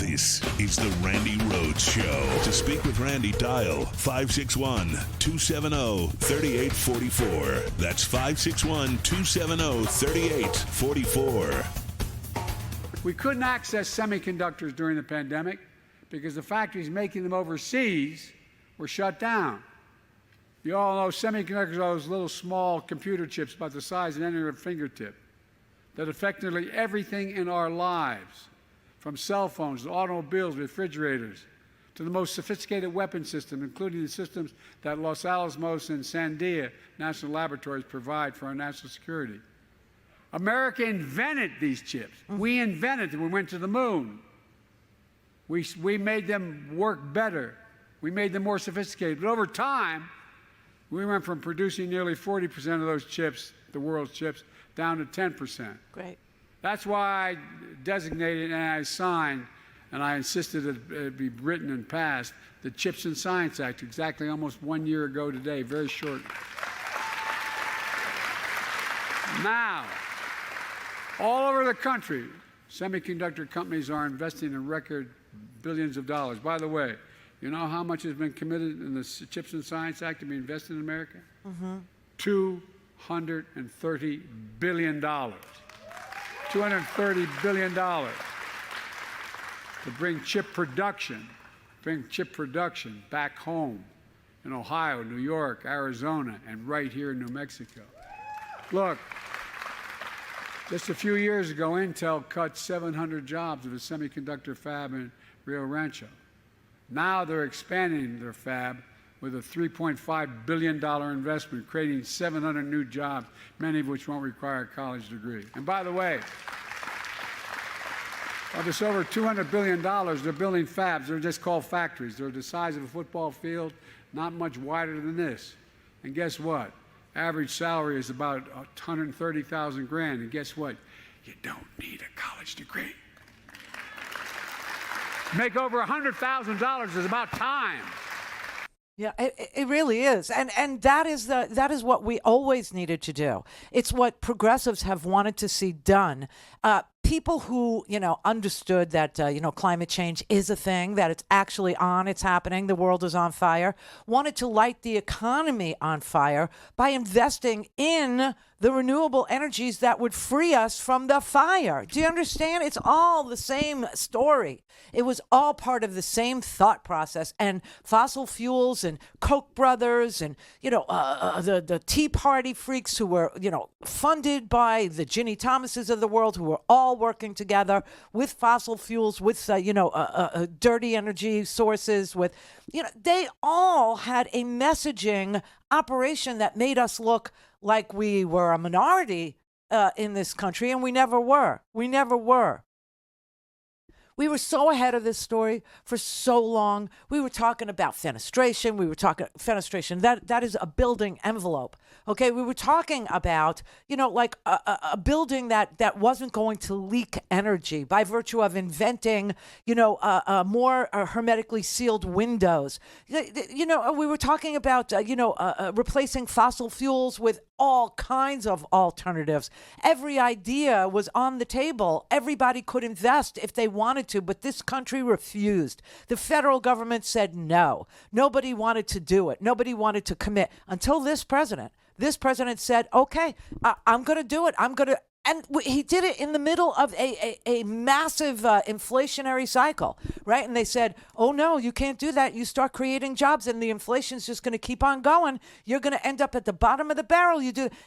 This is the Randi Rhodes Show. To speak with Randi, dial 561-270-3844. That's 561-270-3844. We couldn't access semiconductors during the pandemic because the factories making them overseas were shut down. You all know semiconductors are those little small computer chips about the size of any of a fingertip that affect nearly everything in our lives, from cell phones to automobiles, refrigerators, to the most sophisticated weapon system, including the systems that Los Alamos and Sandia National Laboratories provide for our national security. America invented these chips. We invented them. We went to the moon. We made them work better. We made them more sophisticated. But over time, we went from producing nearly 40% of those chips, the world's chips, down to 10%. Great. That's why I designated and I signed, and I insisted that it be written and passed, the Chips and Science Act, exactly almost 1 year ago today, very short. Now, all over the country, semiconductor companies are investing in record billions of dollars. By the way, you know how much has been committed in the Chips and Science Act to be invested in America? $230 billion. $230 billion to bring chip production back home in Ohio, New York, Arizona, and right here in New Mexico. Look, just a few years ago, Intel cut 700 jobs of a semiconductor fab in Rio Rancho. Now they're expanding their fab with a $3.5 billion investment, creating 700 new jobs, many of which won't require a college degree. And by the way, of this over $200 billion, they're building fabs. They're just called factories. They're the size of a football field, not much wider than this. And guess what? Average salary is about $130,000 grand. And guess what? You don't need a college degree. Make over $100,000 is about time. Yeah, it really is. And that is what we always needed to do. It's what progressives have wanted to see done. People who, understood that, climate change is a thing, that it's actually on, it's happening, the world is on fire, wanted to light the economy on fire by investing in the renewable energies that would free us from the fire. Do you understand? It's all the same story. It was all part of the same thought process. And fossil fuels and Koch brothers and, the Tea Party freaks who were, funded by the Ginny Thomases of the world, who were all working together with fossil fuels, with, dirty energy sources, with, they all had a messaging operation that made us look like we were a minority in this country, and we never were. We never were. We were so ahead of this story for so long. We were talking about fenestration. That is a building envelope. Okay, we were talking about, like a building that wasn't going to leak energy by virtue of inventing, more hermetically sealed windows. We were talking about, replacing fossil fuels with all kinds of alternatives. Every idea was on the table. Everybody could invest if they wanted to, but this country refused. The federal government said no. Nobody wanted to do it. Nobody wanted to commit until this president. This president said, okay, I'm going to do it. And he did it in the middle of a massive inflationary cycle, right? And they said, oh, no, you can't do that. You start creating jobs and the inflation's just going to keep on going. You're going to end up at the bottom of the barrel.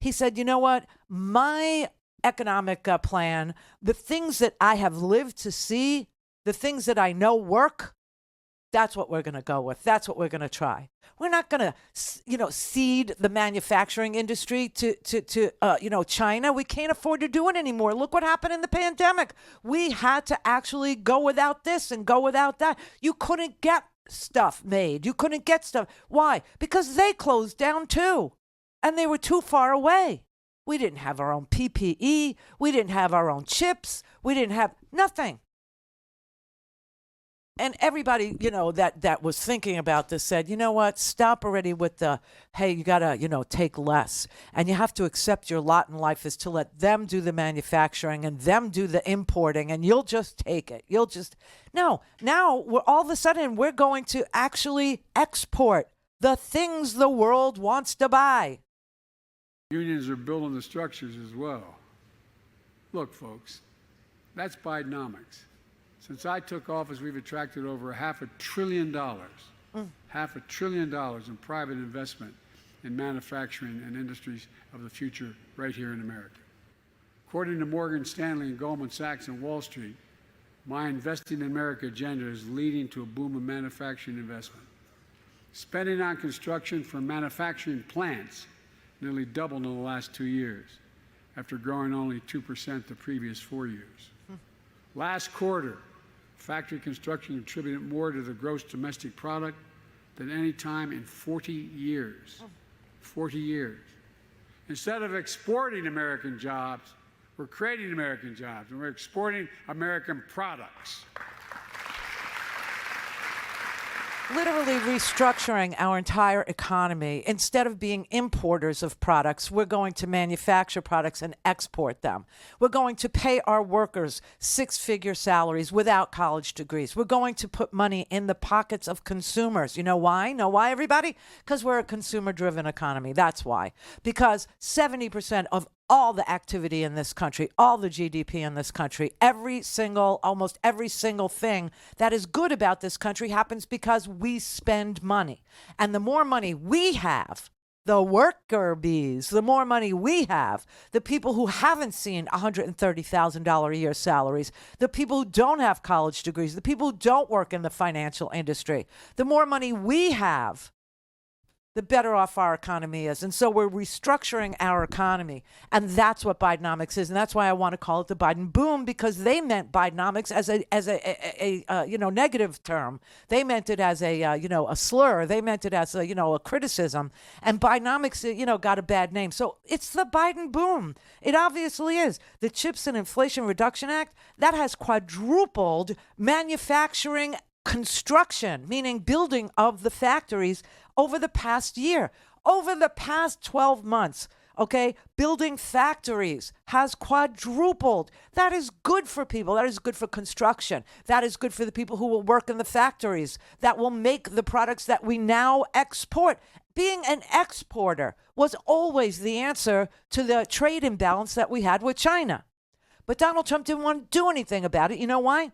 He said, you know what? My economic plan, the things that I have lived to see, the things that I know work, that's what we're going to go with. That's what we're going to try. We're not going to, cede the manufacturing industry to China. We can't afford to do it anymore. Look what happened in the pandemic. We had to actually go without this and go without that. You couldn't get stuff made. You couldn't get stuff. Why? Because they closed down too, and they were too far away. We didn't have our own PPE. We didn't have our own chips. We didn't have nothing. And everybody, that was thinking about this said, you know what, stop already with the, hey, you got to, take less. And you have to accept your lot in life is to let them do the manufacturing and them do the importing, and you'll just take it. No, now all of a sudden we're going to actually export the things the world wants to buy. Unions are building the structures as well. Look, folks, that's Bidenomics. Since I took office, we've attracted over $500 billion, $500 billion in private investment in manufacturing and industries of the future right here in America. According to Morgan Stanley and Goldman Sachs and Wall Street, my Investing in America agenda is leading to a boom of manufacturing investment. Spending on construction for manufacturing plants nearly doubled in the last 2 years, after growing only 2% the previous 4 years. Last quarter, factory construction contributed more to the gross domestic product than any time in 40 years. 40 years. Instead of exporting American jobs, we're creating American jobs, and we're exporting American products. Literally restructuring our entire economy. Instead of being importers of products, we're going to manufacture products and export them. We're going to pay our workers six-figure salaries without college degrees. We're going to put money in the pockets of consumers. You know why? Know why, everybody? Because we're a consumer-driven economy. That's why. Because 70% of all the activity in this country, all the GDP in this country, almost every single thing that is good about this country happens because we spend money. And the more money we have, the worker bees, the more money we have, the people who haven't seen $130,000 a year salaries, the people who don't have college degrees, the people who don't work in the financial industry, the more money we have, the better off our economy is. And so we're restructuring our economy. And that's what Bidenomics is. And that's why I want to call it the Biden boom, because they meant Bidenomics as a negative term. They meant it as a slur. They meant it as a criticism. And Bidenomics, got a bad name. So it's the Biden boom. It obviously is. The Chips and Inflation Reduction Act, that has quadrupled manufacturing construction, meaning building of the factories over the past year, over the past 12 months. Okay, building factories has quadrupled. That is good for people. That is good for construction. That is good for the people who will work in the factories that will make the products that we now export. Being an exporter was always the answer to the trade imbalance that we had with China. But Donald Trump didn't want to do anything about it. You know why?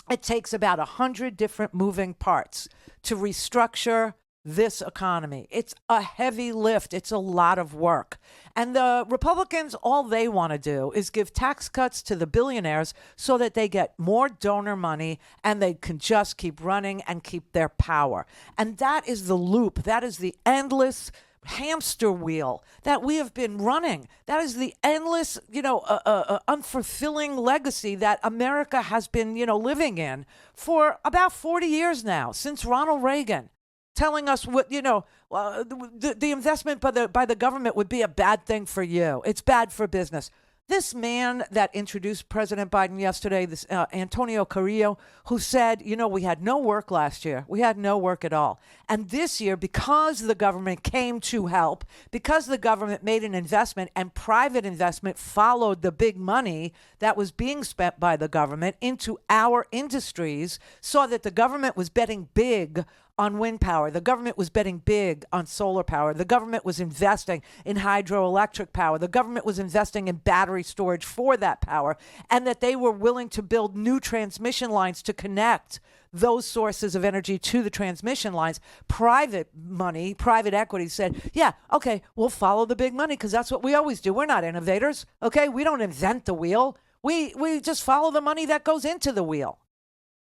It takes about 100 different moving parts to restructure this economy. It's a heavy lift. It's a lot of work. And the Republicans, all they want to do is give tax cuts to the billionaires so that they get more donor money and they can just keep running and keep their power. And that is the loop. That is the endless hamster wheel that we have been running. That is the endless, unfulfilling legacy that America has been, living in for about 40 years now, since Ronald Reagan telling us what, the investment by the government would be a bad thing for you. It's bad for business. This man that introduced President Biden yesterday, this Antonio Carrillo, who said, we had no work last year. We had no work at all. And this year, because the government came to help, because the government made an investment and private investment followed the big money that was being spent by the government into our industries, saw that the government was betting big on wind power. The government was betting big on solar power. The government was investing in hydroelectric power. The government was investing in battery storage for that power, and that they were willing to build new transmission lines to connect those sources of energy to the transmission lines. Private money, private equity said, yeah, okay, we'll follow the big money because that's what we always do. We're not innovators, okay? We don't invent the wheel. We just follow the money that goes into the wheel.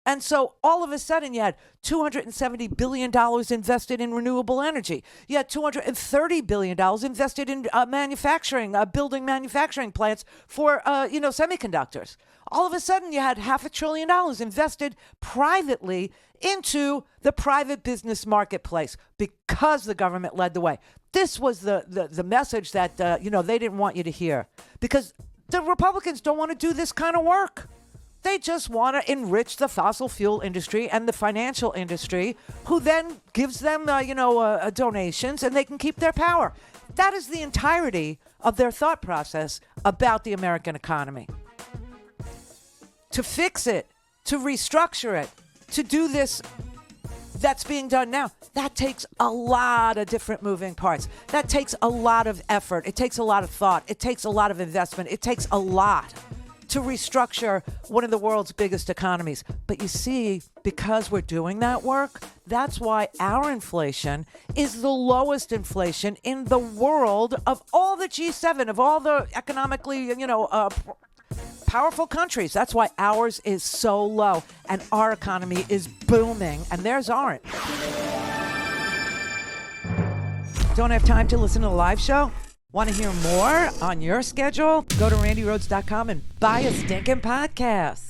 And so all of a sudden you had $270 billion invested in renewable energy. You had $230 billion invested in building manufacturing plants for, semiconductors. All of a sudden you had $500 billion invested privately into the private business marketplace because the government led the way. This was the message that, they didn't want you to hear, because the Republicans don't want to do this kind of work. They just want to enrich the fossil fuel industry and the financial industry, who then gives them, donations, and they can keep their power. That is the entirety of their thought process about the American economy. To fix it, to restructure it, to do this that's being done now, that takes a lot of different moving parts. That takes a lot of effort. It takes a lot of thought. It takes a lot of investment. It takes a lot to restructure one of the world's biggest economies. But you see, because we're doing that work, that's why our inflation is the lowest inflation in the world of all the G7, of all the economically, powerful countries. That's why ours is so low and our economy is booming and theirs aren't. Don't have time to listen to the live show? Want to hear more on your schedule? Go to randyrhodes.com and buy a stinking podcast.